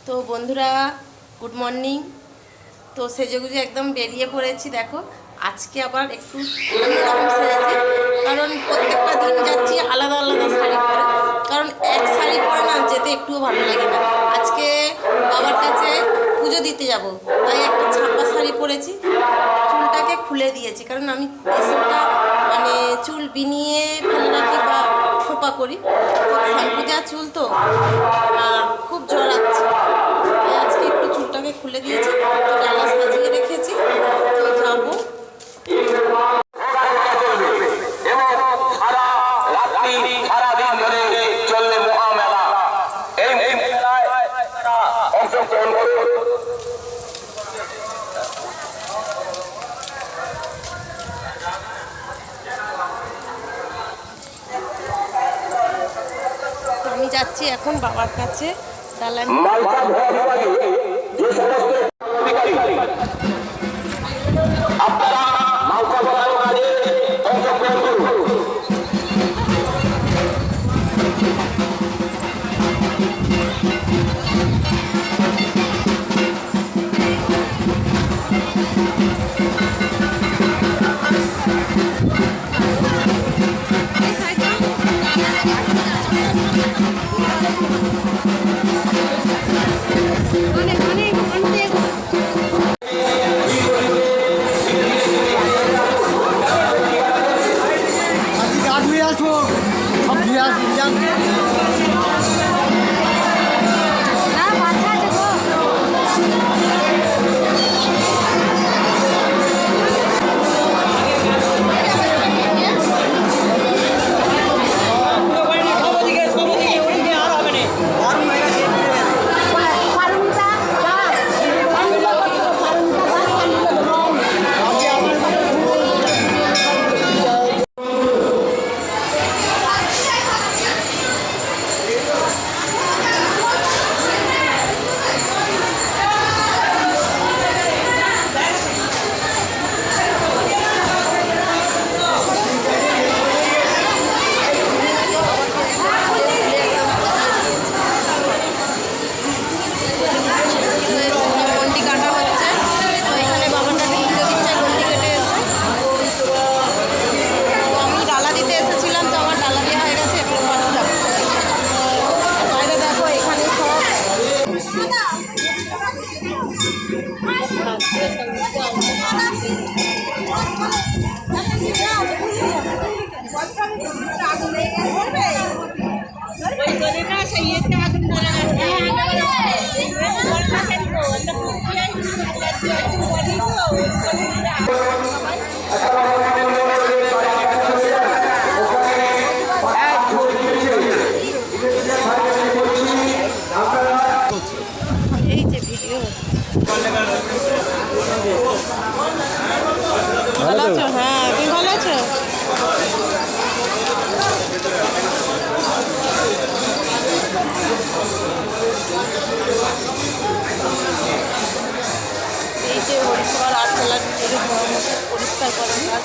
তো বন্ধুরা good morning. তো সেজেগুজে একদম বেরিয়ে পড়েছি। দেখো আজকে আবার একটু অন্যরকম সেজেছি, কারণ প্রত্যেকটা দিন যাচ্ছি আলাদা আলাদা শাড়ি পরে, কারণ এক শাড়ি পরে না যেতে একটুও ভালো লাগে না। আজকে বাবার কাছে পুজো দিতে যাব, তাই একটা ছাপা শাড়ি পরেছি, চুলটাকে খুলে দিয়েছি, কারণ আমি এসবটা মানে চুল বিনিয়ে ফেলে রাখি বা খোপা করি, তো শ্যাম্পু দেওয়া চুল তো আর খুব জড়াচ্ছে, তাই আজকে একটু চুলটাকে খুলে দিয়েছি। তো ডালা সাজিয়ে রেখেছি, তো যাবো। আমি যাচ্ছি এখন বাবার কাছে ডালা ভালো আছো? হ্যাঁ, তুমি ভালো আছো? এই যে হরিশবার আটতলার ভিতরে পরিষ্কার করার কাজ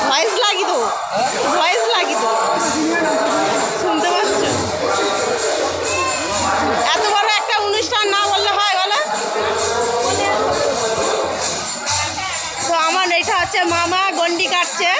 ভয়েস লাগি তো, ভয়েস লাগি তো, শুনতে পাচ্ছ? এত বড় একটা অনুষ্ঠান না বললে হয় বলো? তো আমার এটা হচ্ছে মামা গন্ডি কাটছে।